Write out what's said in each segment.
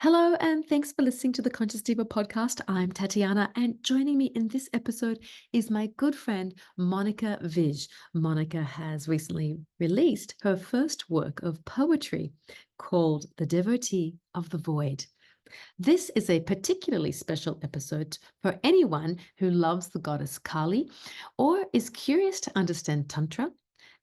Hello, and thanks for listening to the Conscious Diva podcast. I'm Tatiana, and joining me in this episode is my good friend, Monika Vijh. Monika has recently released her first work of poetry called The Devotee of the Void. This is a particularly special episode for anyone who loves the goddess Kali or is curious to understand Tantra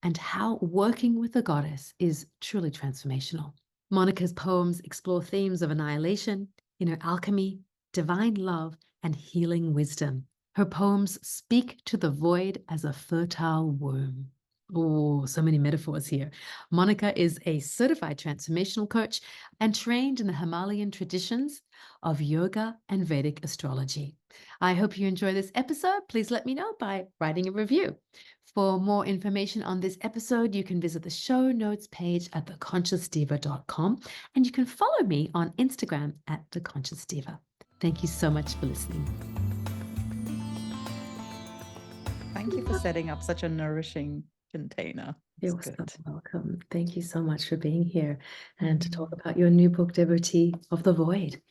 and how working with the goddess is truly transformational. Monika's poems explore themes of annihilation, inner alchemy, divine love, and healing wisdom. Her poems speak to the void as a fertile womb. Oh, so many metaphors here. Monika is a certified transformational coach and trained in the Himalayan traditions of yoga and Vedic astrology. I hope you enjoy this episode. Please let me know by writing a review. For more information on this episode, you can visit the show notes page at theconsciousdiva.com, and you can follow me on Instagram at theconsciousdiva. Thank you so much for listening. Thank you for setting up such a nourishing container. You're It's so good. welcome. Thank you so much for being here and to talk about your new book, Devotee of the Void.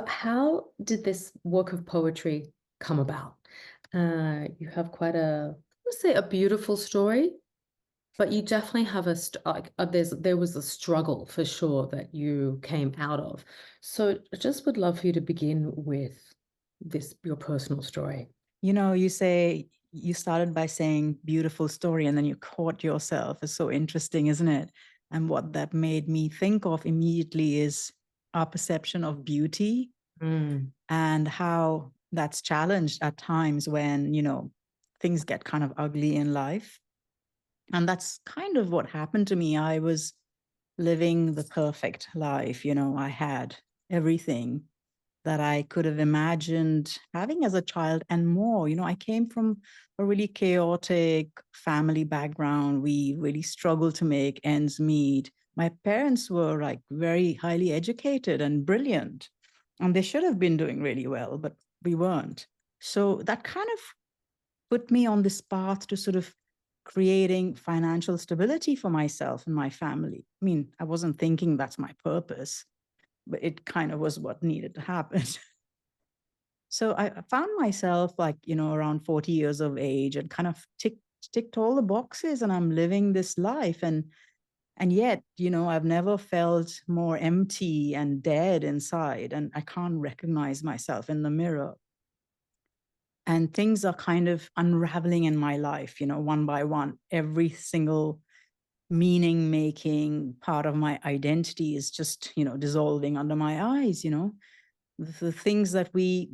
How did this work of poetry come about? You have quite let's say, a beautiful story, but you definitely have there was a struggle for sure that you came out of. So I just would love for you to begin with your personal story. You say you started by saying beautiful story and then you caught yourself. It's so interesting, isn't it? And what that made me think of immediately is our perception of beauty and how that's challenged at times when, things get kind of ugly in life. And that's kind of what happened to me. I was living the perfect life. I had everything that I could have imagined having as a child and more. I came from a really chaotic family background. We really struggled to make ends meet. My parents were like very highly educated and brilliant, and they should have been doing really well, but we weren't. So that kind of put me on this path to sort of creating financial stability for myself and my family. I mean, I wasn't thinking that's my purpose, but it kind of was what needed to happen. So I found myself like, around 40 years of age and kind of ticked all the boxes, and I'm living this life. And yet, I've never felt more empty and dead inside, and I can't recognize myself in the mirror. And things are kind of unraveling in my life, one by one. Every single meaning making part of my identity is just, dissolving under my eyes, the things that we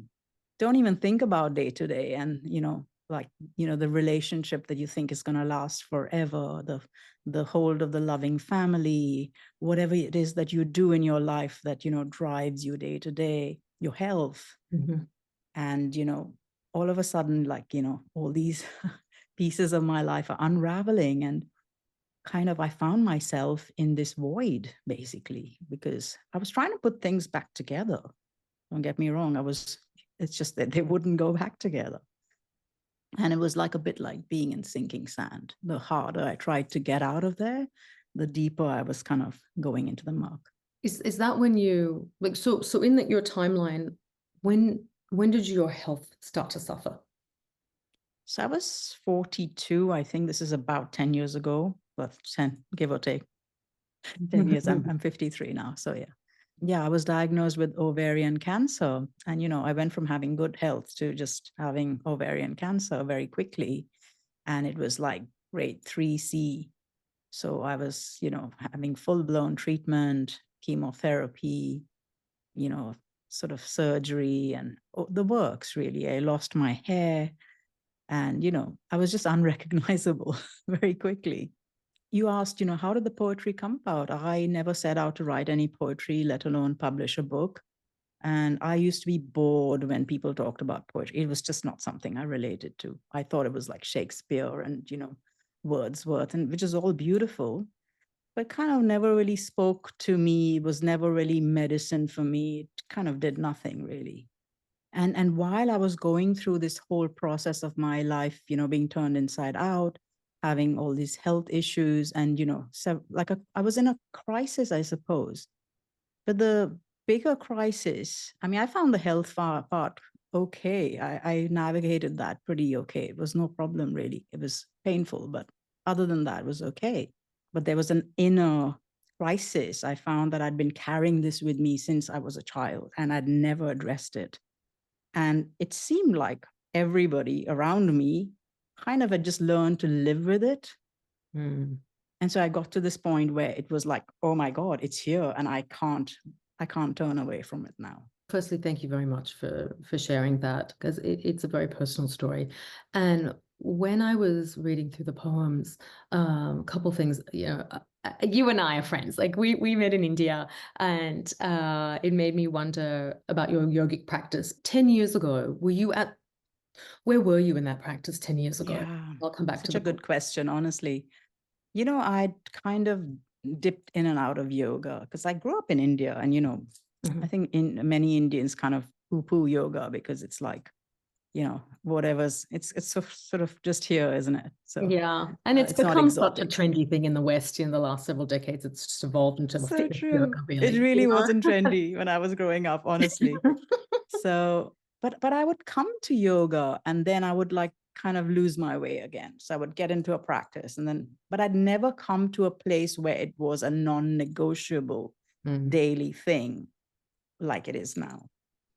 don't even think about day to day. And, the relationship that you think is going to last forever, the hold of the loving family, whatever it is that you do in your life that, drives you day to day, your health. And, all of a sudden, all these pieces of my life are unraveling, and kind of I found myself in this void, basically, because I was trying to put things back together. Don't get me wrong. It's just that they wouldn't go back together. And it was like a bit like being in sinking sand. The harder I tried to get out of there, the deeper I was kind of going into the muck. Is that when you so in your timeline, when did your health start to suffer? So I was 42. I think this is about 10 years ago, but 10, give or take 10 years. I'm 53 now. So yeah, I was diagnosed with ovarian cancer. And, I went from having good health to just having ovarian cancer very quickly. And it was like grade 3C. So I was, having full-blown treatment, chemotherapy, sort of surgery and the works, really. I lost my hair. And, I was just unrecognizable very quickly. You asked, how did the poetry come about? I never set out to write any poetry, let alone publish a book. And I used to be bored when people talked about poetry. It was just not something I related to. I thought it was like Shakespeare and, Wordsworth, and which is all beautiful, but kind of never really spoke to me. It was never really medicine for me. It kind of did nothing really. And while I was going through this whole process of my life, being turned inside out, having all these health issues, and, so I was in a crisis, I suppose. But the bigger crisis, I mean, I found the health part okay. I navigated that pretty okay. It was no problem really. It was painful, but other than that, it was okay. But there was an inner crisis. I found that I'd been carrying this with me since I was a child and I'd never addressed it. And it seemed like everybody around me kind of had just learned to live with it. Mm. And so I got to this point where it was like, oh my God, it's here and I can't turn away from it now. Firstly, thank you very much for sharing that, because it's a very personal story. And when I was reading through the poems, a couple things, you and I are friends. Like we met in India, and it made me wonder about your yogic practice 10 years ago. Where were you in that practice 10 years ago? Yeah, I'll come back to such the a good book. question, honestly. I'd kind of dipped in and out of yoga because I grew up in India. And, I Mhm. think many Indians kind of poo poo yoga because it's like, whatever's, it's sort of just here, isn't it? So Yeah, and it's it's not become such a exotic. trendy thing in the West in the last several decades. It's just evolved into a So fitness yoga, true. It really. really wasn't trendy when I was growing up, honestly. So, but I would come to yoga and then I would like kind of lose my way again. So I would get into a practice and then, but I'd never come to a place where it was a non-negotiable Mm. daily thing like it is now.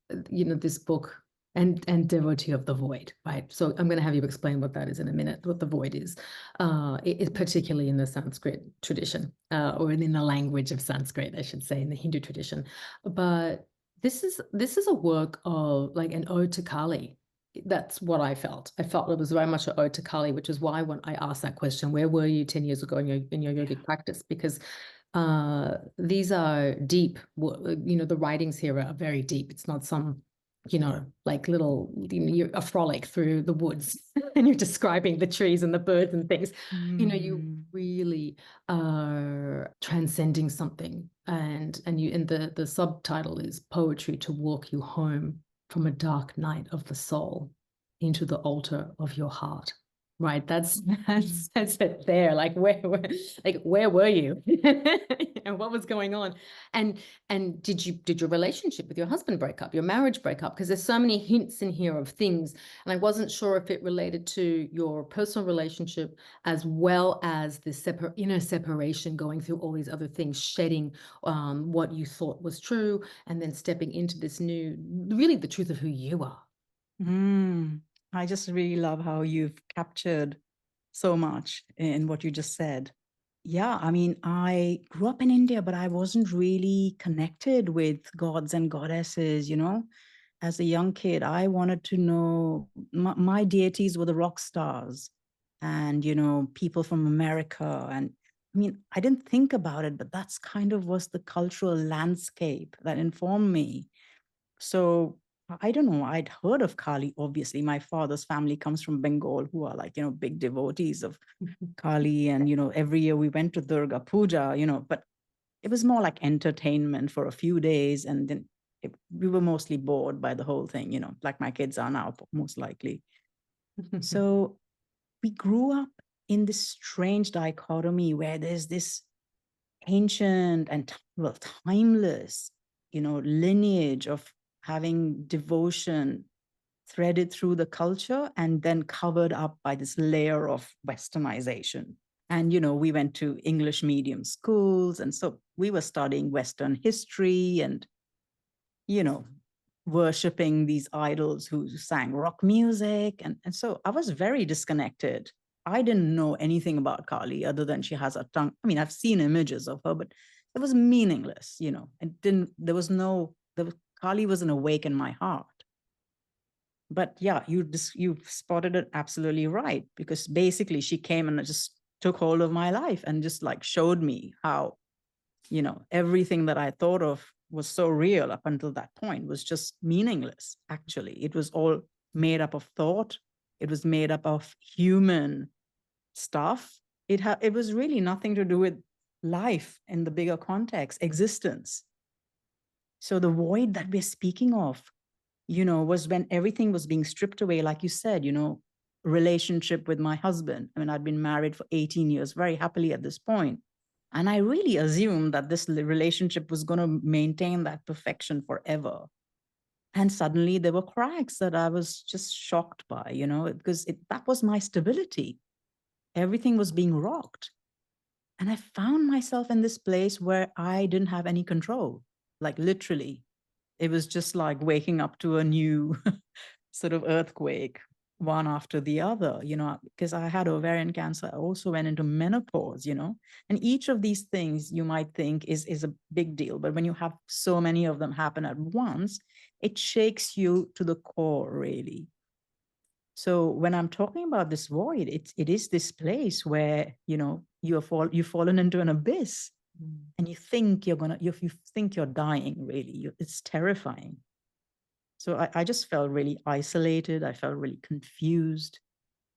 This book and Devotee of the Void, right? So I'm going to have you explain what that is in a minute, what the void is, particularly in the Sanskrit tradition, or in the language of Sanskrit, I should say, in the Hindu tradition. But this is a work of like an ode to Kali. That's what I felt. I felt it was very much an ode to Kali, which is why when I asked that question, where were you 10 years ago in your Yeah. yogic practice? Because these are deep. The writings here are very deep. It's not some, like little, you're a frolic through the woods and you're describing the trees and the birds and things. You Mm. really are transcending something. And the subtitle is Poetry to Walk You Home from a Dark Night of the Soul into the Altar of Your Heart. Right, that's Mm. that's it there. Like where were you? And what was going on? And did your relationship with your husband break up, your marriage break up? Because there's so many hints in here of things, and I wasn't sure if it related to your personal relationship as well as the inner separation, going through all these other things, shedding what you thought was true, and then stepping into this new, really the truth of who you are. Mm. I just really love how you've captured so much in what you just said. Yeah, I mean, I grew up in India, but I wasn't really connected with gods and goddesses. As a young kid, I wanted to know my deities were the rock stars and, people from America. And I mean, I didn't think about it, but that's kind of was the cultural landscape that informed me. So I don't know. I'd heard of Kali. Obviously, my father's family comes from Bengal, who are like, big devotees of Kali. And, every year we went to Durga Puja, but it was more like entertainment for a few days. And then we were mostly bored by the whole thing, like my kids are now, most likely. So we grew up in this strange dichotomy where there's this ancient and well timeless lineage of having devotion threaded through the culture and then covered up by this layer of westernization. And we went to English medium schools, and so we were studying Western history and you know worshiping these idols who sang rock music. And so I was very disconnected. I didn't know anything about Kali other than she has a tongue. I mean, I've seen images of her, but it was meaningless. It didn't, there was no, Kali wasn't awake in my heart. But yeah, you spotted it absolutely right, because basically she came and just took hold of my life and just like showed me how everything that I thought of was so real up until that point was just meaningless. Actually, it was all made up of thought. It was made up of human stuff. It was really nothing to do with life in the bigger context, existence. So the void that we're speaking of, was when everything was being stripped away, like you said, relationship with my husband. I mean, I'd been married for 18 years, very happily at this point. And I really assumed that this relationship was going to maintain that perfection forever. And suddenly there were cracks that I was just shocked by, because that was my stability. Everything was being rocked. And I found myself in this place where I didn't have any control, like literally. It was just like waking up to a new sort of earthquake, one after the other, because I had ovarian cancer. I also went into menopause, and each of these things you might think is a big deal. But when you have so many of them happen at once, it shakes you to the core, really. So when I'm talking about this void, it is this place where, you've fallen into an abyss, and you think you think you're dying, really. It's terrifying. So I just felt really isolated. I felt really confused.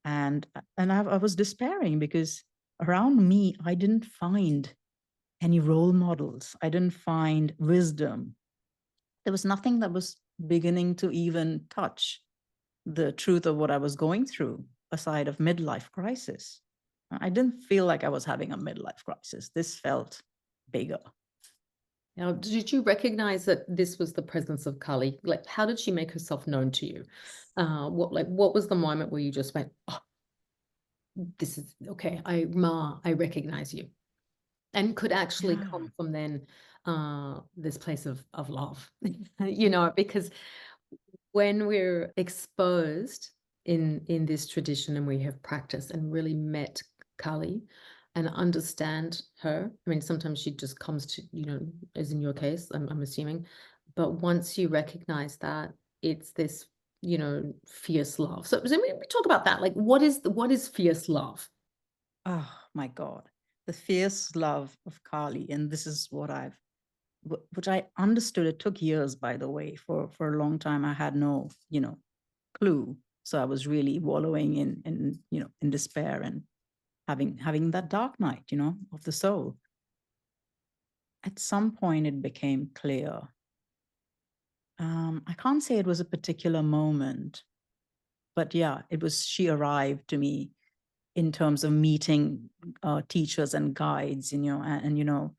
And I was despairing because around me, I didn't find any role models. I didn't find wisdom. There was nothing that was beginning to even touch the truth of what I was going through, aside of midlife crisis. I didn't feel like I was having a midlife crisis. This felt bigger. Now, did you recognize that this was the presence of Kali? Like, how did she make herself known to you? What was the moment where you just went, oh, this is okay. I recognize you, and could actually Yeah. come from then, this place of love, because when we're exposed in this tradition and we have practiced and really met Kali and understand her. I mean, sometimes she just comes to, as in your case, I'm assuming, but once you recognize that, it's this, fierce love. So we talk about that. Like, what is fierce love? Oh my God. The fierce love of Kali. And this is which I understood. It took years, by the way. For a long time, I had no, clue. So I was really wallowing in despair and having that dark night, of the soul. At some point, it became clear. I can't say it was a particular moment, but yeah, she arrived to me in terms of meeting teachers and guides, and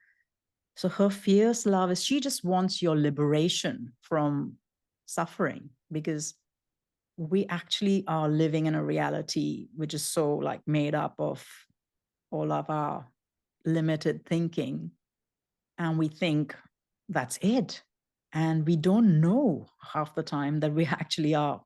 so her fierce love is she just wants your liberation from suffering, because we actually are living in a reality which is so like made up of all of our limited thinking, and we think that's it, and we don't know half the time that we actually are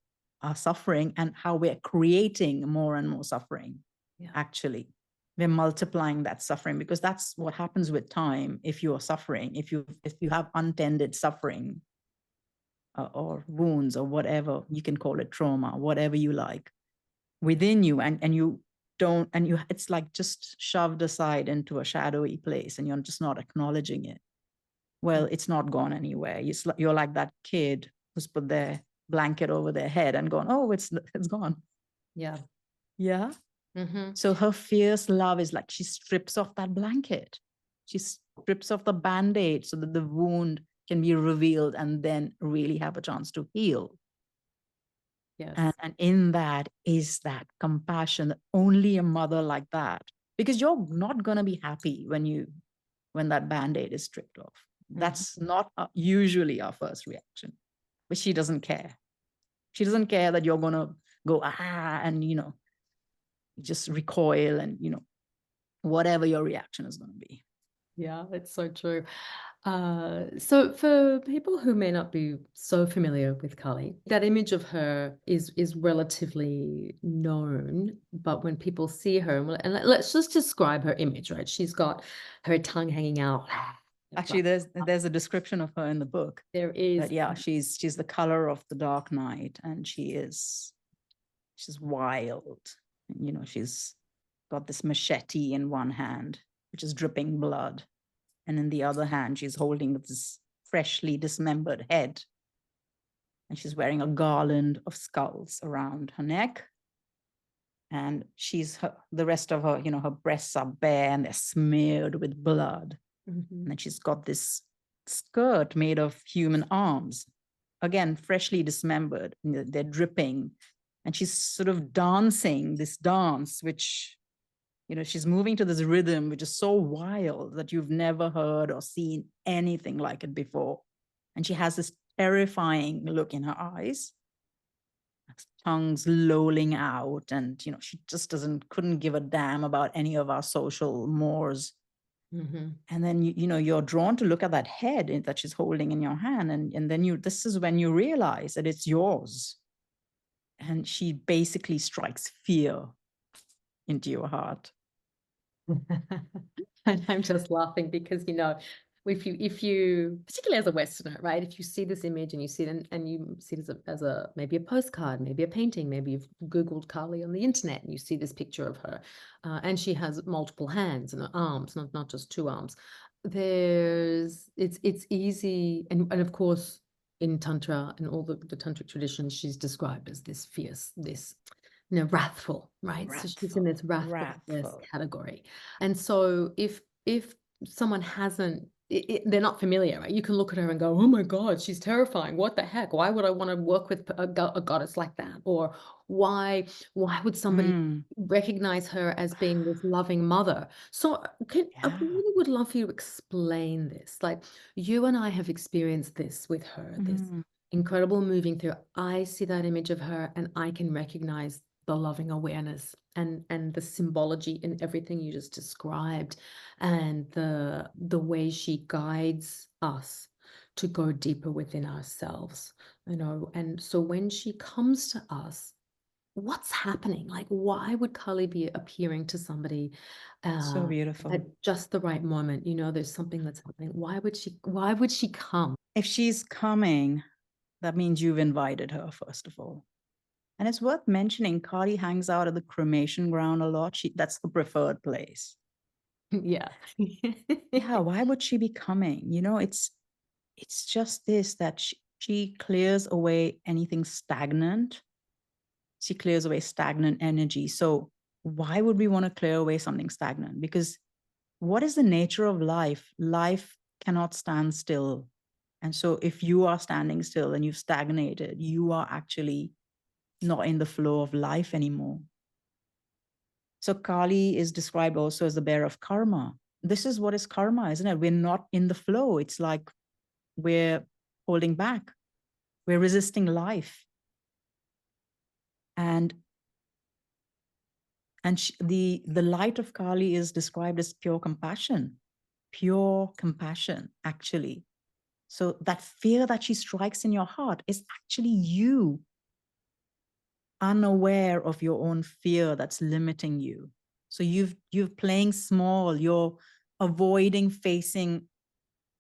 suffering, and how we're creating more and more suffering. Yeah. Actually, we're multiplying that suffering, because that's what happens with time. If you are suffering, if you have untended suffering, or wounds, or whatever, you can call it trauma, whatever you like, within you, and you don't, and you it's like just shoved aside into a shadowy place, and you're just not acknowledging it. Well, it's not gone anywhere. You're like that kid who's put their blanket over their head and gone, oh, it's gone. Yeah. Yeah. Mm-hmm. So her fierce love is like she strips off that blanket. She strips off the band-aid so that the wound can be revealed and then really have a chance to heal. Yes. And in that is that compassion that only a mother like that, because you're not going to be happy when that band-aid is stripped off. That's not usually our first reaction, but she doesn't care. She doesn't care that you're going to go, and, just recoil, and, whatever your reaction is going to be. Yeah, it's so true. So for people who may not be so familiar with Kali, that image of her is relatively known, but when people see her, and let's just describe her image, right? She's got her tongue hanging out. Actually, there's a description of her in the book. There is. But yeah, she's the color of the dark night, and she's wild. She's got this machete in one hand, which is dripping blood, and in the other hand, she's holding this freshly dismembered head, and she's wearing a garland of skulls around her neck. And the rest of her, her breasts are bare and they're smeared with blood. Mm-hmm. And then she's got this skirt made of human arms, again, freshly dismembered. They're dripping. And she's sort of dancing this dance, which, She's moving to this rhythm, which is so wild that you've never heard or seen anything like it before. And she has this terrifying look in her eyes, tongues lolling out. And, she just couldn't give a damn about any of our social mores. Mm-hmm. And then, you're drawn to look at that head that she's holding in your hand. And then this is when you realize that it's yours. And she basically strikes fear into your heart. And I'm just laughing because, if you particularly as a Westerner, right, if you see this image and you see it and you see it as a maybe a postcard, maybe a painting, maybe you've Googled Kali on the internet and you see this picture of her, and she has multiple hands and arms, not just two arms. It's easy, and of course in Tantra and all the tantric traditions, she's described as this fierce, this wrathful, right? So she's in Wrathful, this wrathful, fierce wrathful. category. And so if someone hasn't, they're not familiar, right? You can look at her and go, oh my God, she's terrifying. What the heck? Why would I want to work with a goddess like that? Or why would somebody Mm, recognize her as being this loving mother? So I yeah. really would love for you to explain this. Like, you and I have experienced this with her, this Mm, incredible moving through. I see that image of her and I can recognize the loving awareness and the symbology in everything you just described, and the way she guides us to go deeper within ourselves, and so when she comes to us, what's happening? Like, why would Kali be appearing to somebody so uh beautiful. at just the right moment? There's something that's happening. Why would she come? If she's coming, that means you've invited her, first of all. And it's worth mentioning, Kali hangs out at the cremation ground a lot. That's the preferred place. Yeah. Yeah, why would she be coming? It's just this, that she clears away anything stagnant. She clears away stagnant energy. So why would we want to clear away something stagnant? Because what is the nature of life? Life cannot stand still. And so if you are standing still and you've stagnated, you are actually not in the flow of life anymore. So Kali is described also as the bearer of karma. This is what is karma, isn't it? We're not in the flow. It's like we're holding back. We're resisting life. And the light of Kali is described as pure compassion, actually. So that fear that she strikes in your heart is actually you unaware of your own fear that's limiting you. So you're playing small, you're avoiding facing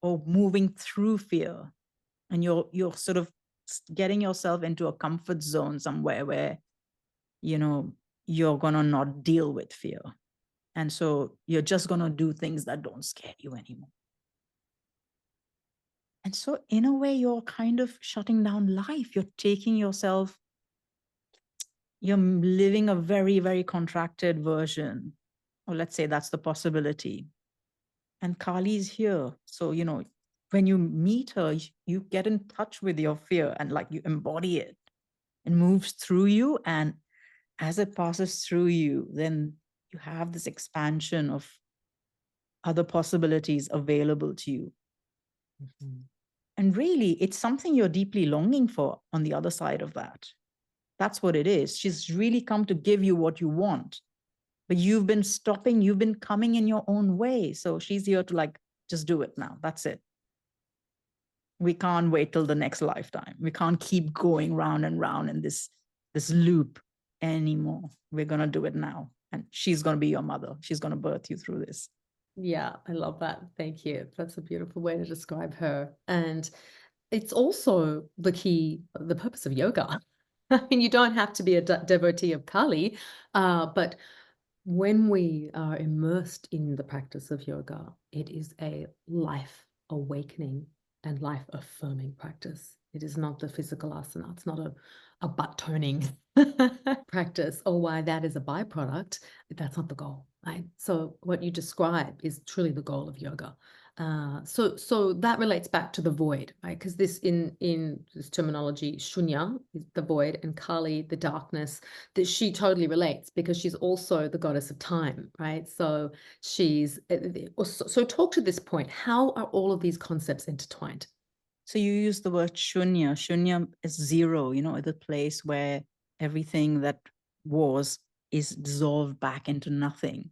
or moving through fear. And you're sort of getting yourself into a comfort zone somewhere where, you know, you're gonna not deal with fear. And so you're just gonna do things that don't scare you anymore. And so in a way, you're kind of shutting down life. You're living a very, very contracted version. Or let's say that's the possibility. And Kali's here. So, when you meet her, you get in touch with your fear and like you embody it. It moves through you. And as it passes through you, then you have this expansion of other possibilities available to you. Mhm. And really, it's something you're deeply longing for on the other side of that. That's what it is. She's really come to give you what you want, but you've been stopping, you've been coming in your own way. So she's here to like, just do it now. That's it. We can't wait till the next lifetime. We can't keep going round and round in this loop anymore. We're going to do it now. And she's going to be your mother. She's going to birth you through this. Yeah, I love that. Thank you. That's a beautiful way to describe her. And it's also the purpose of yoga. I mean, you don't have to be a devotee of Kali, but when we are immersed in the practice of yoga, it is a life awakening and life affirming practice. It is not the physical asana. It's not a butt toning practice, or why that is a byproduct. That's not the goal, right? So what you describe is truly the goal of yoga. So that relates back to the void, right? Because this in this terminology, Shunya is the void, and Kali, the darkness, that she totally relates because she's also the goddess of time, right? So she's so talk to this point. How are all of these concepts intertwined? So you use the word shunya. Shunya is zero, the place where everything that was is dissolved back into nothing.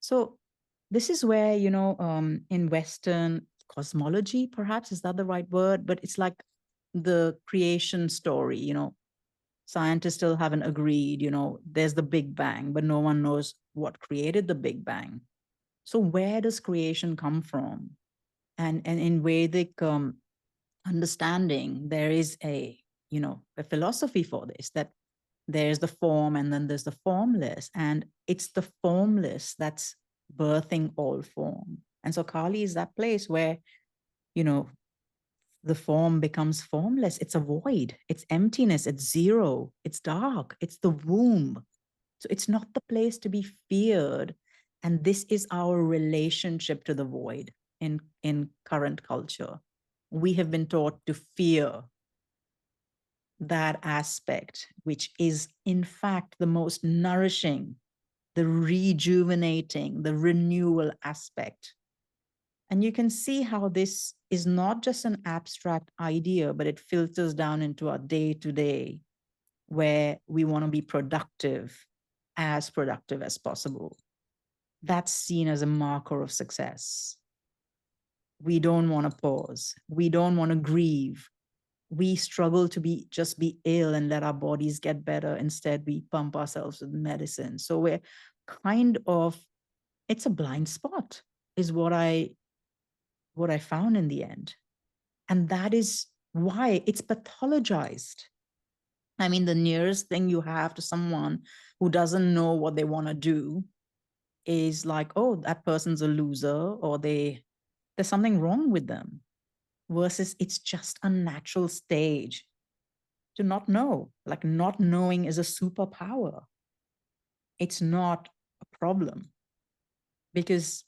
So this is where, in Western cosmology, perhaps, is that the right word? But it's like the creation story, scientists still haven't agreed, there's the Big Bang, but no one knows what created the Big Bang. So where does creation come from? And in Vedic understanding, there is a philosophy for this, that there's the form and then there's the formless, and it's the formless that's birthing all form. And so Kali is that place where you know the form becomes formless. It's a void, it's emptiness, it's zero, it's dark, it's the womb. So it's not the place to be feared. And this is our relationship to the void in current culture. We have been taught to fear that aspect, which is in fact the most nourishing, the rejuvenating, the renewal aspect. And you can see how this is not just an abstract idea, but it filters down into our day to day, where we want to be productive as possible. That's seen as a marker of success. We don't want to pause. We don't want to grieve. We struggle to be ill and let our bodies get better. Instead, we pump ourselves with medicine. So we're kind of, it's a blind spot, is what I found in the end. And that is why it's pathologized. I mean, the nearest thing you have to someone who doesn't know what they want to do is like, oh, that person's a loser, or there's something wrong with them. Versus it's just a natural stage to not know. Like, not knowing is a superpower. It's not a problem, because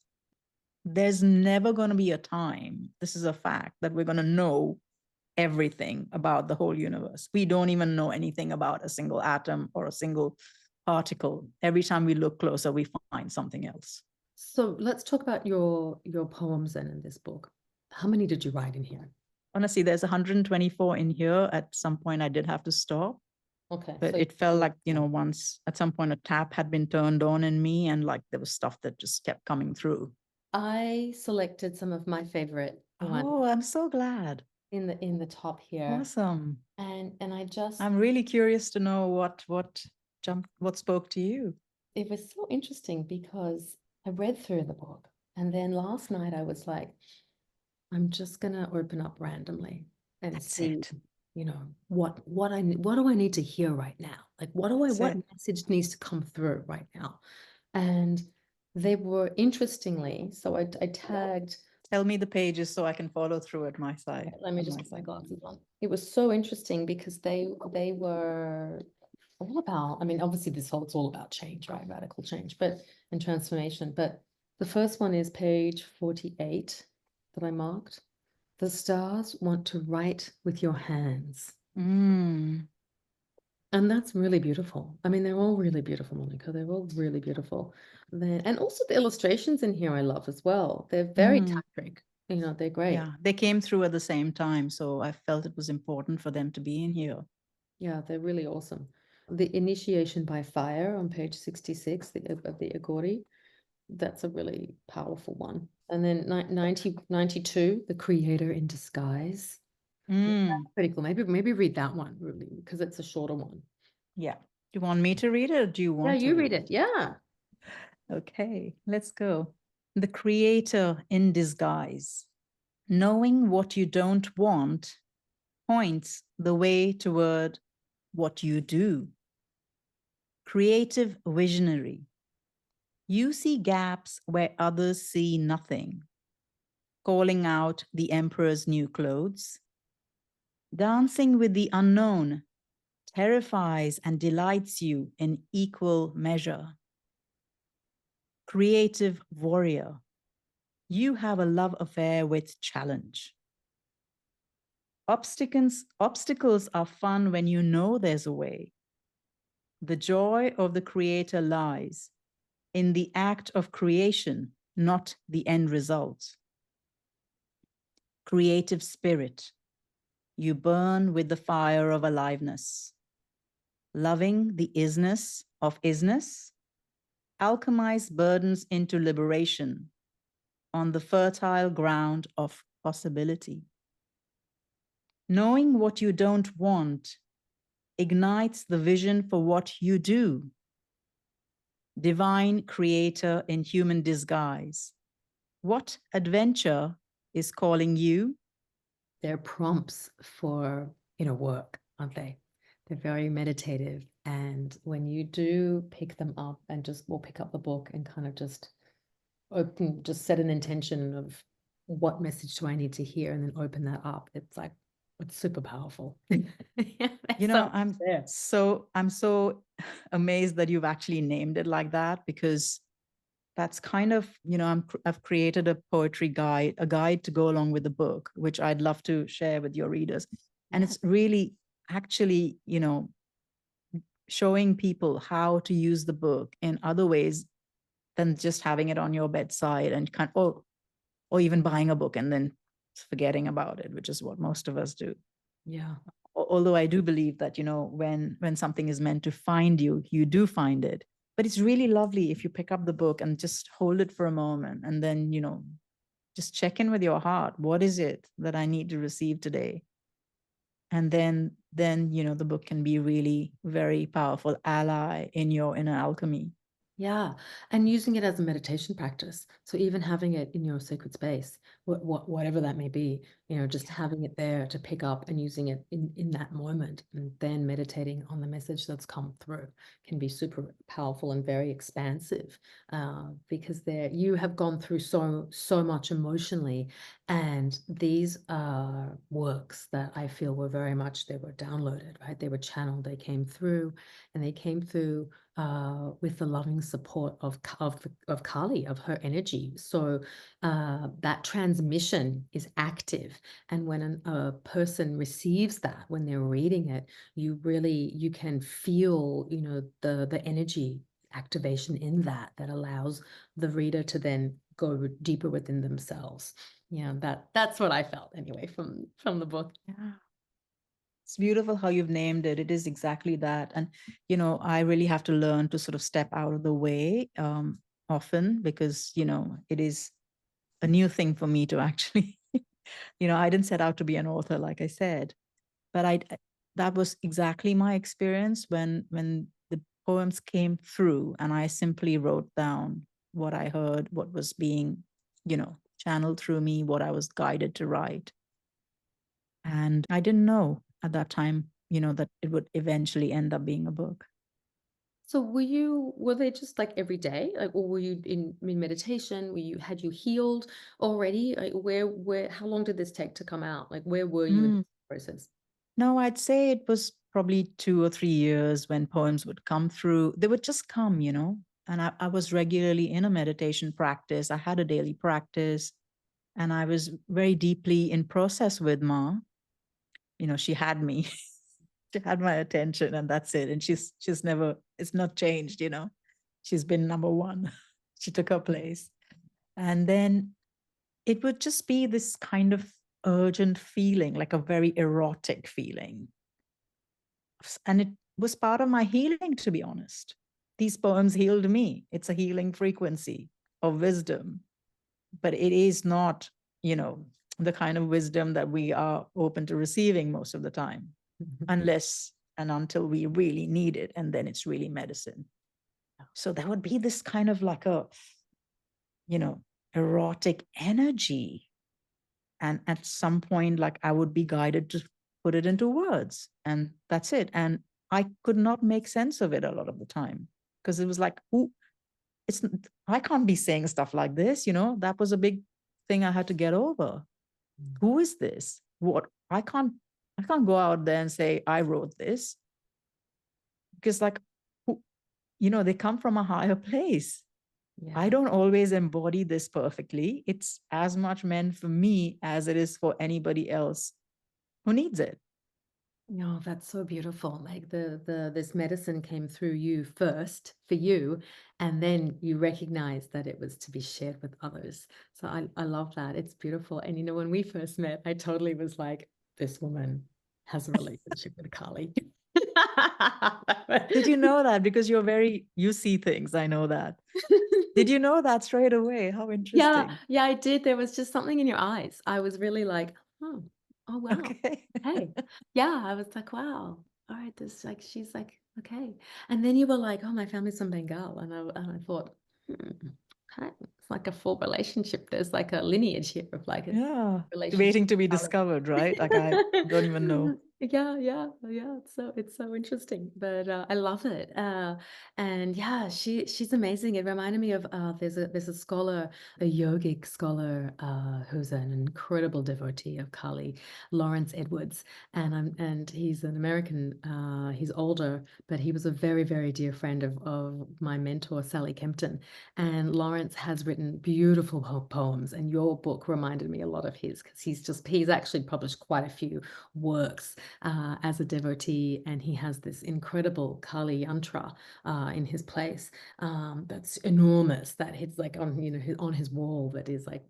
there's never going to be a time, this is a fact, that we're going to know everything about the whole universe. We don't even know anything about a single atom or a single particle. Every time we look closer, we find something else. So let's talk about your poems then in this book. How many did you write in here? Honestly, there's 124 in here. At some point, I did have to stop. Okay, But so it felt like, once at some point a tap had been turned on in me, and like there was stuff that just kept coming through. I selected some of my favorite ones Oh, I'm so glad. in the top here. Awesome. And I just, I'm really curious to know what spoke to you. it was so interesting because I read through the book, and then last night I was like, I'm just gonna open up randomly and That's see, it. what do I need to hear right now? Like That's what it. message needs to come through right now? And they were, interestingly, so I tagged. Tell me the pages so I can follow through at my side. Let me On just my put my side. glasses on. It was so interesting because they were all about, I mean, obviously it's all about change, right? Radical change, but and transformation. But the first one is page 48 that I marked. The stars want to write with your hands. Mm, And that's really beautiful. I mean, they're all really beautiful, Monica. They're all really beautiful. And also the illustrations in here I love as well. They're very mm. tantric. They're great. Yeah, they came through at the same time, so I felt it was important for them to be in here. Yeah, they're really awesome. The initiation by fire on page 66 of the Agori, that's a really powerful one. And then 92, the creator in disguise. Mm, Pretty cool. Maybe read that one really because it's a shorter one. yeah. Do you want me to read it, or do you Yeah, want to you read read it? it. Yeah. Okay, let's go. The creator in disguise. Knowing what you don't want points the way toward what you do. Creative visionary. You see gaps where others see nothing, calling out the emperor's new clothes. Dancing with the unknown terrifies and delights you in equal measure. Creative warrior. You have a love affair with challenge. Obstacles are fun when you know there's a way. The joy of the creator lies in the act of creation, not the end result. Creative spirit, you burn with the fire of aliveness. Loving the isness of isness, alchemize burdens into liberation on the fertile ground of possibility. Knowing what you don't want ignites the vision for what you do. Divine creator in human disguise. What adventure is calling you? They're prompts for inner work, aren't they? They're very meditative. And when you do pick them up and we'll pick up the book and kind of just just set an intention of what message do I need to hear and then open that up. It's super powerful. Yeah, I'm so amazed that you've actually named it like that, because that's kind of, I've created a poetry guide, a guide to go along with the book, which I'd love to share with your readers. And it's really actually, showing people how to use the book in other ways than just having it on your bedside and or even buying a book and then forgetting about it, which is what most of us do. Yeah. Although I do believe that, when something is meant to find you, you do find it. But it's really lovely if you pick up the book and just hold it for a moment and then, just check in with your heart. What is it that I need to receive today? And then, the book can be really very powerful ally in your inner alchemy. Yeah, and using it as a meditation practice. So even having it in your sacred space, whatever that may be, just having it there to pick up and using it in that moment, and then meditating on the message that's come through can be super powerful and very expansive, because there you have gone through so much emotionally, and these are works that I feel were very much, they were downloaded, right? They were channeled, they came through, and they came through with the loving support of Kali, of her energy. So that transmission is active, and when a person receives that, when they're reading it, you can feel, the energy activation in that allows the reader to then go deeper within themselves. Yeah, that's what I felt anyway from the book. Yeah. It's beautiful how you've named it. It is exactly that. And, I really have to learn to sort of step out of the way often, because, it is a new thing for me to actually, I didn't set out to be an author, like I said, but that was exactly my experience when the poems came through and I simply wrote down what I heard, what was being, channeled through me, what I was guided to write. And I didn't know at that time, that it would eventually end up being a book. So were they just like every day? Like, or were you in meditation? Had you healed already? Like how long did this take to come out? Like, where were you in Mm. this process? No, I'd say it was probably 2 or 3 years when poems would come through. They would just come, and I was regularly in a meditation practice. I had a daily practice and I was very deeply in process with Ma. She had me. She had my attention and that's it. And she's never, it's not changed, She's been number one. She took her place. And then it would just be this kind of urgent feeling, like a very erotic feeling. And it was part of my healing, to be honest. These poems healed me. It's a healing frequency of wisdom, but it is not, the kind of wisdom that we are open to receiving most of the time, unless and until we really need it. And then it's really medicine. So there would be this kind of like a, erotic energy. And at some point, like I would be guided to put it into words, and that's it. And I could not make sense of it a lot of the time, because it was like, who it's I can't be saying stuff like this, that was a big thing I had to get over. Who is this? What? I can't go out there and say I wrote this, because like, who, they come from a higher place. I Yeah. don't always embody this perfectly. It's as much meant for me as it is for anybody else who needs it. No, that's so beautiful. Like the this medicine came through you first for you, and then you recognized that it was to be shared with others. So I love that. It's beautiful. And you know, when we first met, I totally was like, this woman has a relationship with Kali. Did you know that? Because you see things. I know that. Did you know that straight away? How Yeah, interesting. yeah, I did. There was just something in your eyes. I was really like, oh, oh wow. Okay. Hey. Yeah, I was like, wow. All right, this like she's like, okay. And then you were like, oh, my family's from Bengal. And I thought, okay, it's like a full relationship. There's like a lineage here of like a Yeah. relationship. Waiting to be discovered, right? Like I don't even know. Yeah, yeah, yeah. It's so interesting, but I love it. And yeah, she's amazing. It reminded me of there's a scholar, a yogic scholar, who's an incredible devotee of Kali, Lawrence Edwards, and he's an American. He's older, but he was a very very dear friend of my mentor Sally Kempton. And Lawrence has written beautiful poems, and your book reminded me a lot of his because he's actually published quite a few works as a devotee, and he has this incredible Kali yantra in his place that's enormous. That it's like on on his wall. That is like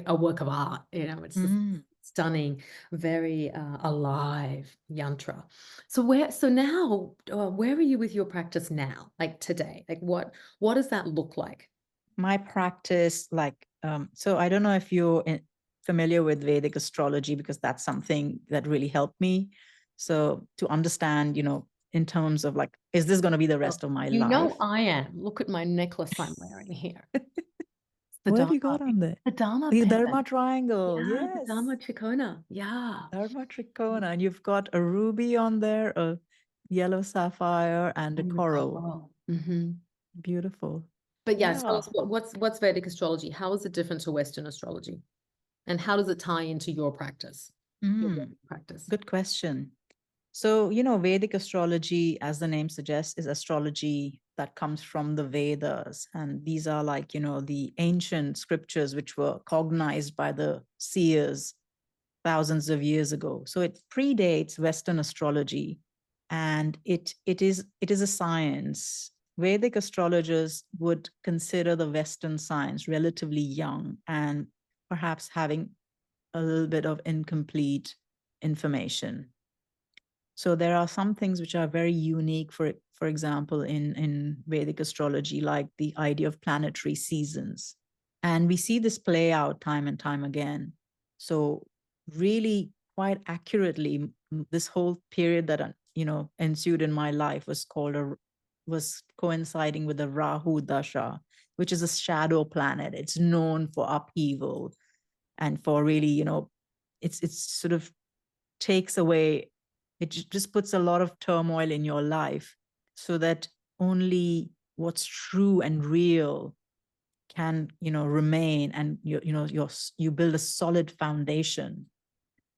a work of art. It's just Mm. stunning, very alive yantra. So now, where are you with your practice now? Like today, like what does that look like? My practice, so I don't know if you're familiar with Vedic astrology, because that's something that really helped me. So to understand, in terms of like, is this going to be the Well, rest of my you know life? I am. Look at my necklace I'm wearing here. It's the What have you Dharma. got on there? The Dharma The Dharma pendant. triangle. Yeah, the Yes. Dharma Trikona. Yeah. Dharma trikona. And you've got a ruby on there, a yellow sapphire, and a And the coral. coral. Hmm. Beautiful. But yeah, tell Yeah. us what's Vedic astrology? How is it different to Western astrology? And how does it tie into your practice? Your Mm, Vedic practice. good question. So, Vedic astrology, as the name suggests, is astrology that comes from the Vedas. And these are like, the ancient scriptures which were cognized by the seers thousands of years ago. So it predates Western astrology, and it is a science. Vedic astrologers would consider the Western science relatively young and perhaps having a little bit of incomplete information. So there are some things which are very unique, for example, in Vedic astrology, like the idea of planetary seasons. And we see this play out time and time again. So really quite accurately, this whole period that ensued in my life was coinciding with the Rahu Dasha, which is a shadow planet. It's known for upheaval and for really, it's sort of takes away, just puts a lot of turmoil in your life, so that only what's true and real can remain, and you build a solid foundation.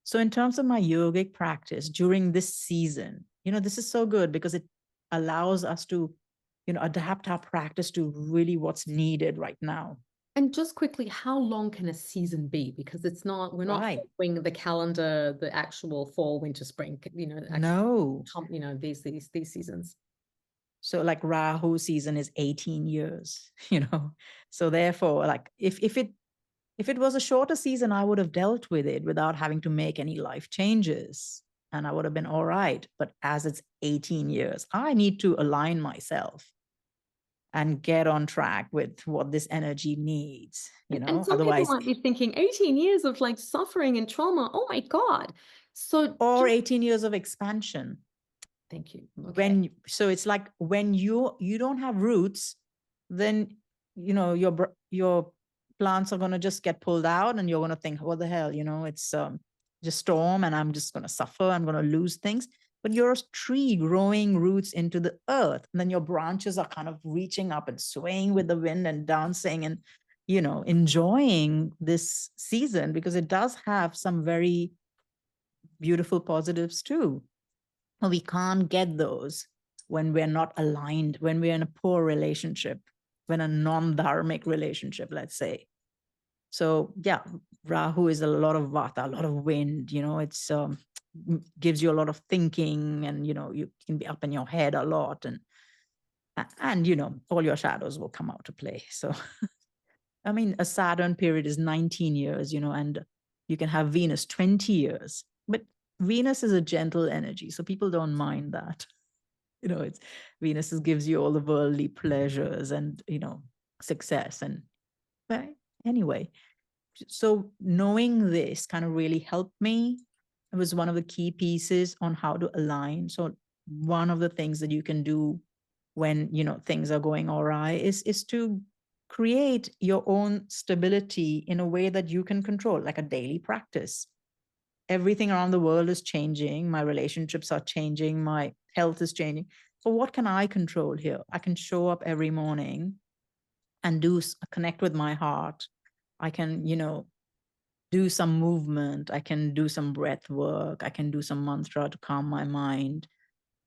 So in terms of my yogic practice during this season, this is so good because it allows us to adapt our practice to really what's needed right now. And just quickly, how long can a season be? Because we're not Right. following the calendar, the actual fall, winter, spring, actually, No. these seasons. So like Rahu season is 18 years, So therefore, like if it was a shorter season, I would have dealt with it without having to make any life changes, and I would have been all right. But as it's 18 years, I need to align myself and get on track with what this energy needs, And some people otherwise, might be thinking 18 years of like suffering and trauma. Oh my God. So or just 18 years of expansion. thank you. Okay. So it's like when you don't have roots, then your plants are going to just get pulled out, and you're going to think, what the hell, it's just storm, and I'm just going to suffer, I'm going to lose things. But you're a tree growing roots into the earth, and then your branches are kind of reaching up and swaying with the wind and dancing, and enjoying this season, because it does have some very beautiful positives too. We can't get those when we're not aligned, when we're in a poor relationship when a non-dharmic relationship, let's say. So yeah, Rahu is a lot of vata, a lot of wind, it's gives you a lot of thinking, and you can be up in your head a lot, and all your shadows will come out to play. So I mean, a Saturn period is 19 years, and you can have Venus 20 years. But Venus is a gentle energy, so people don't mind that. It's gives you all the worldly pleasures and, success. And but anyway, so knowing this kind of really helped me. It was one of the key pieces on how to align. So one of the things that you can do when things are going awry is to create your own stability in a way that you can control, like a daily practice. Everything around the world is changing. My relationships are changing. My health is changing. So what can I control here? I can show up every morning and connect with my heart. I can, do some movement. I can do some breath work. I can do some mantra to calm my mind.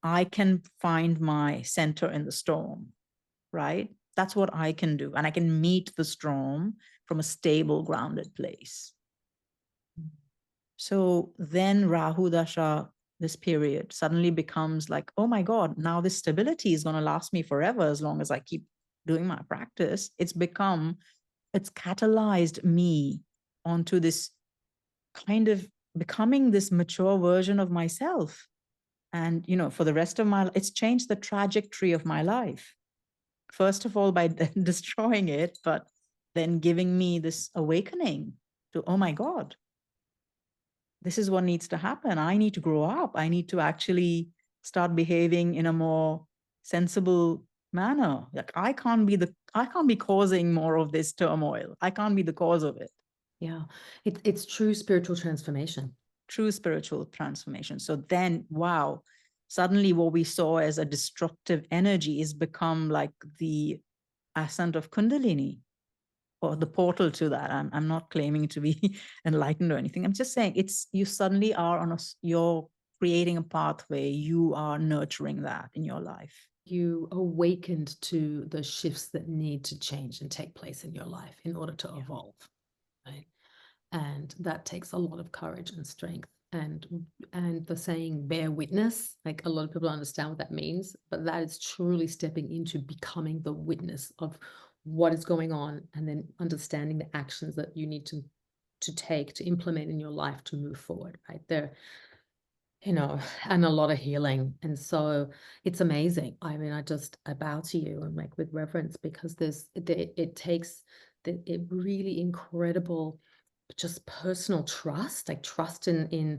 I can find my center in the storm, right? That's what I can do. And I can meet the storm from a stable, grounded place. So then Rahu Dasha, this period, suddenly becomes like, oh my God, now this stability is going to last me forever as long as I keep doing my practice. It's catalyzed me onto this kind of becoming this mature version of myself. And, for the rest of my life, it's changed the trajectory of my life. First of all, by destroying it, but then giving me this awakening to, oh my God, this is what needs to happen. I need to grow up. I need to actually start behaving in a more sensible manner. Like I can't be causing more of this turmoil. I can't be the cause of it. Yeah. It's true spiritual transformation. True spiritual transformation. So then, wow, suddenly what we saw as a destructive energy is become like the ascent of Kundalini, or the portal to that. I'm not claiming to be enlightened or anything. I'm just saying you suddenly are you're creating a pathway. You are nurturing that in your life. You awakened to the shifts that need to change and take place in your life in order to evolve, right? And that takes a lot of courage and strength. And the saying bear witness, like a lot of people understand what that means, but that is truly stepping into becoming the witness of what is going on, and then understanding the actions that you need to take to implement in your life to move forward, right? There, and a lot of healing. And so it's amazing. I mean, I bow to you and like with reverence, because it takes it really incredible, just personal trust, like trust in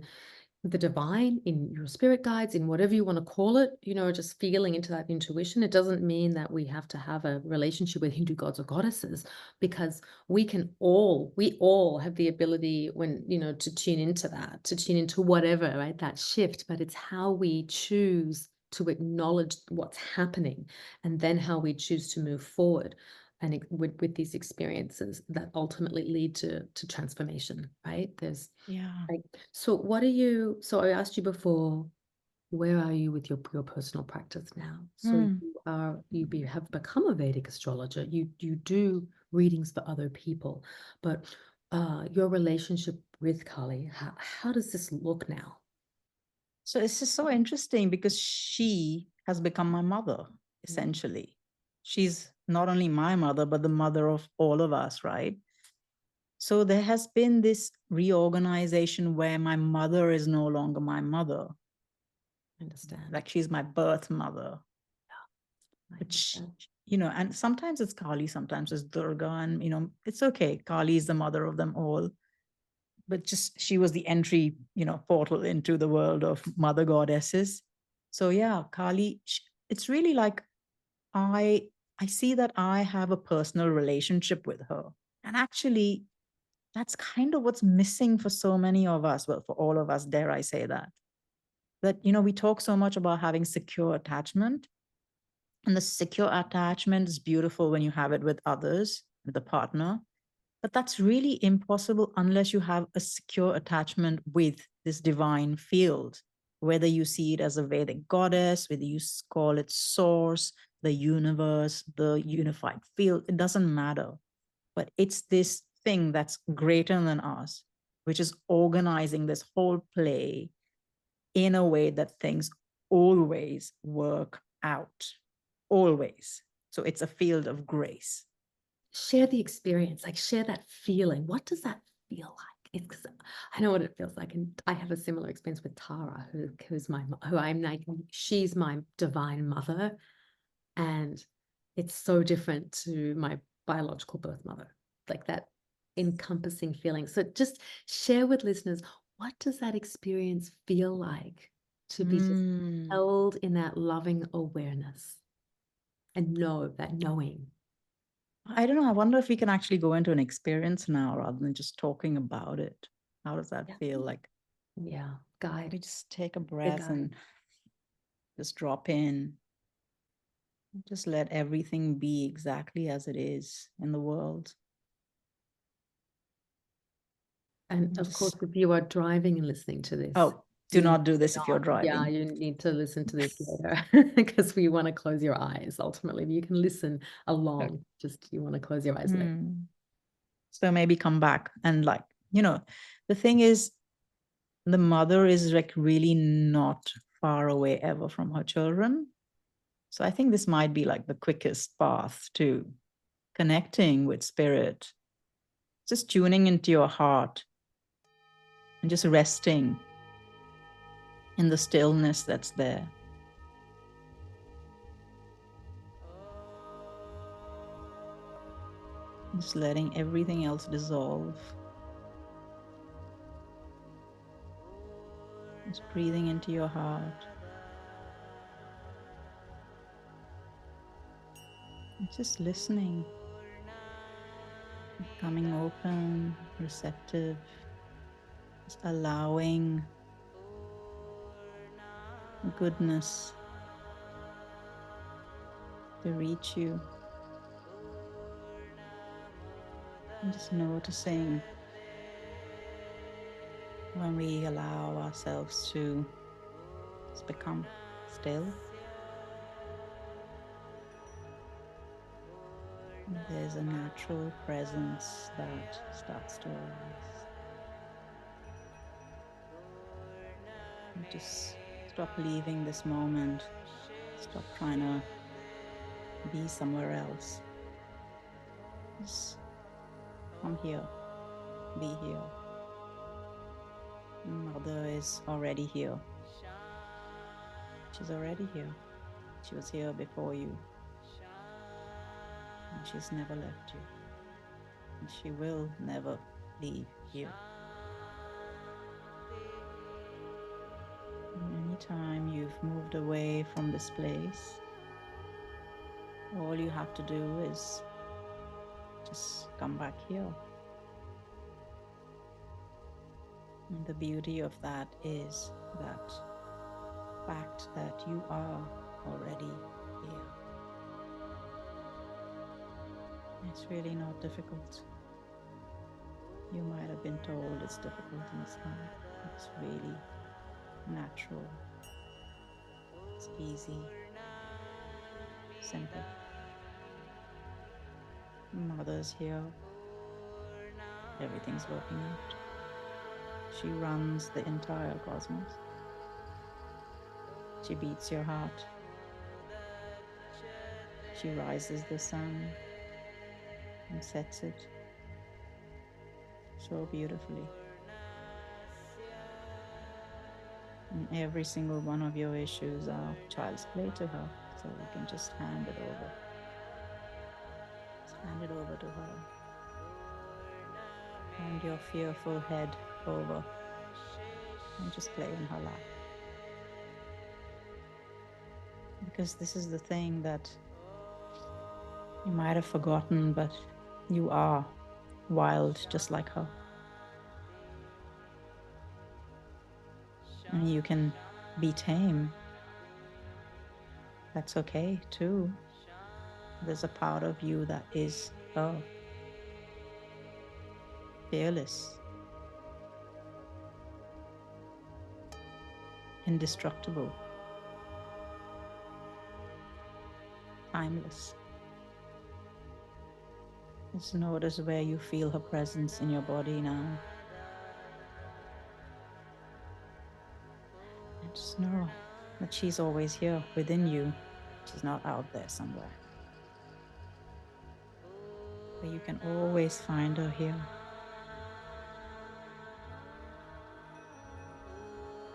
the divine, in your spirit guides, in whatever you want to call it, just feeling into that intuition. It doesn't mean that we have to have a relationship with Hindu gods or goddesses, because we all have the ability, when, to tune into that, to tune into whatever, right, that shift. But it's how we choose to acknowledge what's happening, and then how we choose to move forward, and with these experiences that ultimately lead to transformation, right? Like, so I asked you before, where are you with your personal practice now? So have become a Vedic astrologer. You do readings for other people, but your relationship with Kali, how does this look now? So it's just so interesting, because she has become my mother, essentially. She's not only my mother, but the mother of all of us, right? So there has been this reorganization where my mother is no longer my mother. I understand. Like she's my birth mother. Yeah, Which, and sometimes it's Kali, sometimes it's Durga, and, it's okay. Kali is the mother of them all. But just she was the entry, portal into the world of mother goddesses. So yeah, Kali, it's really like I see that I have a personal relationship with her. And actually, that's kind of what's missing for so many of us. Well, for all of us, dare I say that. That, we talk so much about having secure attachment. And the secure attachment is beautiful when you have it with others, with a partner. But that's really impossible unless you have a secure attachment with this divine field, whether you see it as a Vedic goddess, whether you call it source, the universe, the unified field. It doesn't matter. But it's this thing that's greater than us, which is organizing this whole play in a way that things always work out. Always. So it's a field of grace. Share the experience, like share that feeling. What does that feel like? It's 'cause I know what it feels like, and I have a similar experience with Tara, who I'm like, she's my divine mother, and it's so different to my biological birth mother, like that encompassing feeling. So just share with listeners, what does that experience feel like to be just held in that loving awareness and know that knowing? I don't know. I wonder if we can actually go into an experience now rather than just talking about it. How does that feel? Like, Yeah, guide. we just take a breath and just drop in. Just let everything be exactly as it is in the world. And of course, if you are driving and listening to this, Oh, do not do this if you're driving. Yeah, you need to listen to this later because we want to close your eyes. Ultimately, you can listen along. Just you want to close your eyes later. So maybe come back and like, the thing is, the mother is like really not far away ever from her children. So I think this might be like the quickest path to connecting with spirit, just tuning into your heart and just resting in the stillness that's there. Just letting everything else dissolve. Just breathing into your heart. And just listening. Becoming open, receptive. Just allowing goodness to reach you. And just noticing when we allow ourselves to just become still. There's a natural presence that starts to arise. And just stop leaving this moment. Stop trying to be somewhere else. Just come here. Be here. Mother is already here. She's already here. She was here before you. And she's never left you. And she will never leave you. Anytime you've moved away from this place, all you have to do is just come back here. And the beauty of that is that fact that you are already here. It's really not difficult. You might have been told it's difficult and it's not. It's really natural. It's easy. Simple. Mother's here. Everything's working out. She runs the entire cosmos. She beats your heart. She rises the sun and sets it so beautifully. And every single one of your issues are child's play to her, so you can just hand it over. Just hand it over to her. Hand your fearful head over and just play in her lap. Because this is the thing that you might have forgotten, but you are wild just like her. And you can be tame. That's okay too. There's a part of you that is her. Fearless. Indestructible. timeless. Just notice where you feel her presence in your body now. And just know that she's always here within you. She's not out there somewhere. But you can always find her here.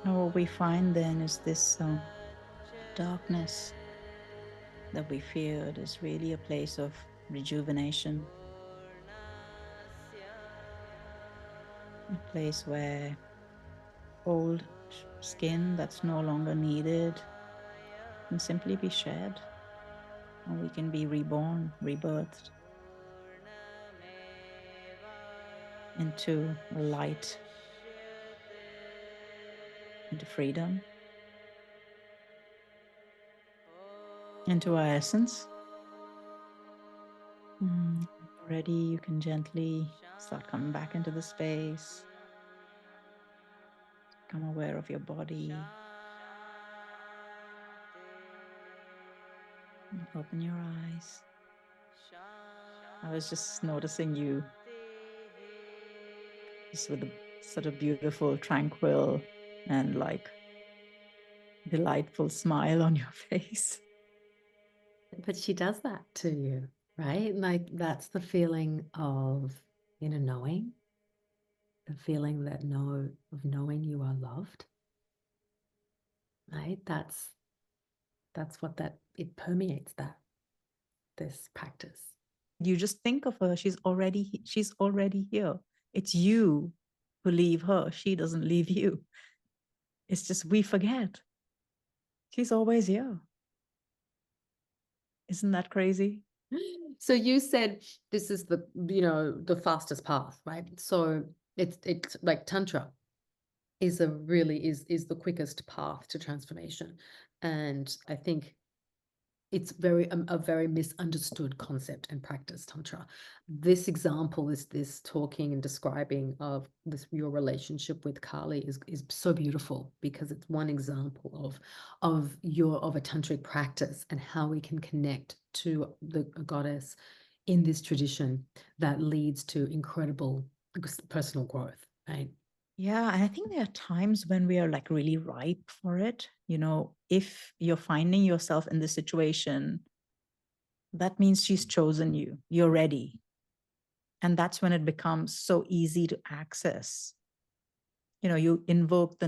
And what we find then is this darkness that we feared is really a place of rejuvenation, a place where old skin that's no longer needed can simply be shed, and we can be reborn, rebirthed into light, into freedom, into our essence. When you're ready, you can gently start coming back into the space. Become aware of your body. And open your eyes. I was just noticing you just with a sort of beautiful, tranquil, and like delightful smile on your face. But she does that to you, right? Like that's the feeling of inner knowing, the feeling that of knowing you are loved, right? That's what it permeates this practice. You just think of her, she's already here. It's you who leave her. She doesn't leave you. It's just we forget. She's always here. Isn't that crazy? So you said this is the fastest path, right? So it's like Tantra is the quickest path to transformation. And I think it's a very misunderstood concept and practice, Tantra. This example is this talking and describing of your relationship with Kali is so beautiful because it's one example of a tantric practice and how we can connect to the goddess in this tradition that leads to incredible personal growth, right? Yeah, and I think there are times when we are like really ripe for it. If you're finding yourself in this situation, that means she's chosen you. You're ready. And that's when it becomes so easy to access. You invoke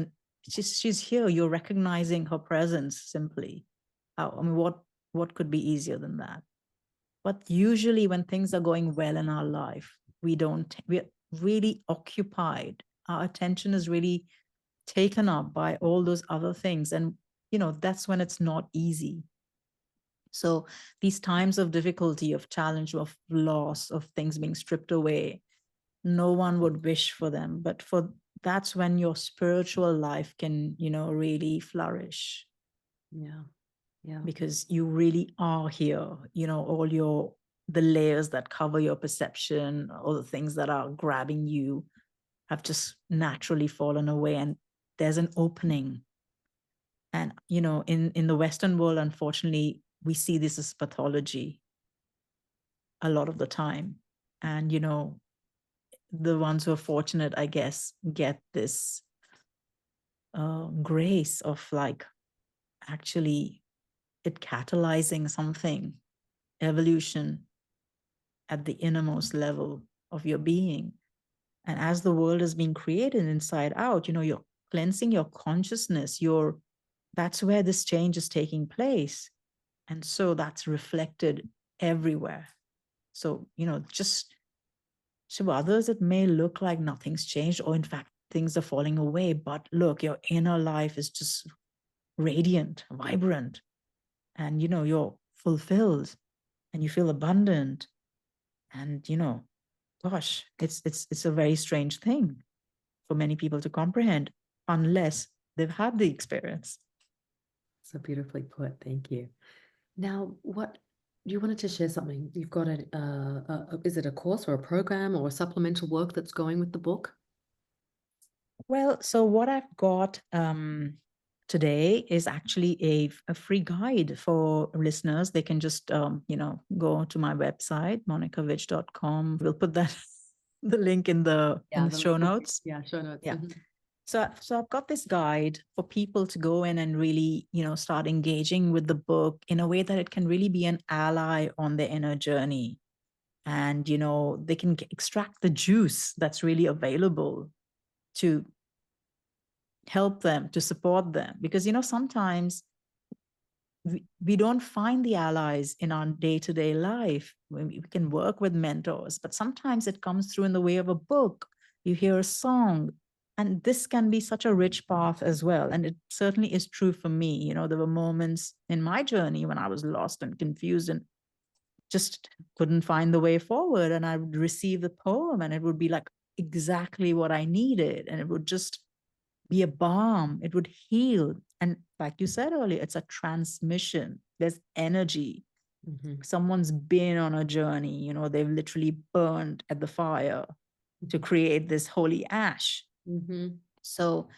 she's here. You're recognizing her presence simply. I mean, what could be easier than that? But usually when things are going well in our life, we're really occupied. Our attention is really taken up by all those other things. And, that's when it's not easy. So these times of difficulty, of challenge, of loss, of things being stripped away, no one would wish for them. But that's when your spiritual life can, really flourish. Yeah. Yeah. Because you really are here, all the layers that cover your perception, all the things that are grabbing you have just naturally fallen away, and there's an opening. And in the Western world, unfortunately, we see this as pathology a lot of the time. And the ones who are fortunate, I guess, get this grace of like actually it catalyzing something, evolution at the innermost level of your being. And as the world is being created inside out, you're cleansing your consciousness. That's where this change is taking place. And so that's reflected everywhere. So, just to others, it may look like nothing's changed, or in fact, things are falling away. But look, your inner life is just radiant, vibrant, and you're fulfilled and you feel abundant. And gosh, it's a very strange thing for many people to comprehend unless they've had the experience. So beautifully put. Thank you. Now, what you wanted to share something? You've got is it a course or a program or a supplemental work that's going with the book? Well, so what I've got, today is actually a free guide for listeners. They can just, go to my website, monikavijh.com. We'll put that the link in the Yeah, the show link will be, notes. show notes. Yeah. Mhm. So I've got this guide for people to go in and really, start engaging with the book in a way that it can really be an ally on their inner journey. And, they can extract the juice that's really available to help them, to support them. Because, sometimes we don't find the allies in our day-to-day life. We can work with mentors, but sometimes it comes through in the way of a book. You hear a song, and this can be such a rich path as well. And it certainly is true for me. There were moments in my journey when I was lost and confused and just couldn't find the way forward. And I would receive the poem, and it would be like exactly what I needed. And it would just be a balm. It would heal. And like you said earlier, it's a transmission. There's energy. Mhm. Someone's been on a journey, they've literally burned at the fire to create this holy ash. Mhm. So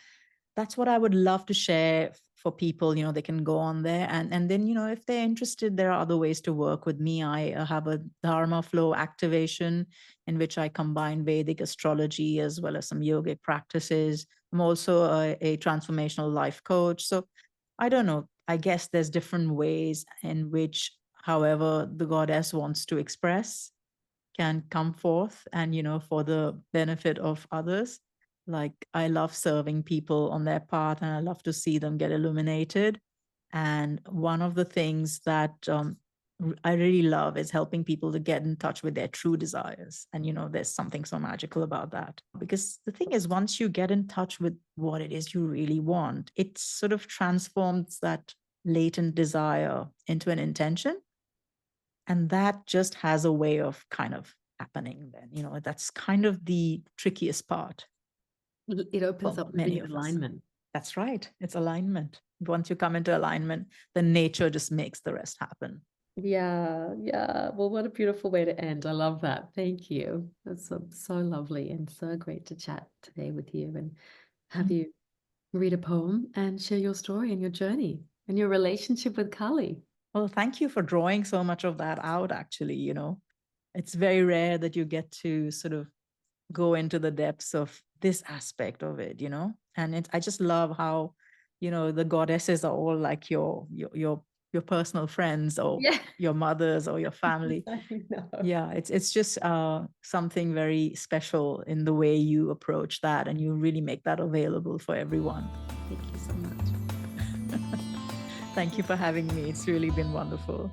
that's what I would love to share for people. They can go on there, and then, if they're interested, there are other ways to work with me. I have a Dharma flow activation in which I combine Vedic astrology as well as some yogic practices. I'm also a transformational life coach. So I don't know. I guess there's different ways in which, however, the goddess wants to express can come forth, and for the benefit of others. Like, I love serving people on their path, and I love to see them get illuminated. And one of the things that I really love is helping people to get in touch with their true desires. And there's something so magical about that, because the thing is, once you get in touch with what it is you really want, it sort of transforms that latent desire into an intention. And that just has a way of kind of happening then. That's kind of the trickiest part It opens for up living many in of us. alignment. That's right. It's alignment. Once you come into alignment, then nature just makes the rest happen. Yeah, yeah. Well, what a beautiful way to end. I love that. Thank you. That's so lovely and so great to chat today with you and have you read a poem and share your story and your journey and your relationship with Kali. Well, thank you for drawing so much of that out, actually. It's very rare that you get to sort of go into the depths of this aspect of it, and I just love how, the goddesses are all like your personal friends, or Yeah, your mothers, or your family. I know. Yeah, it's just something very special in the way you approach that, and you really make that available for everyone. Thank you so much. Thank you for having me. It's really been wonderful.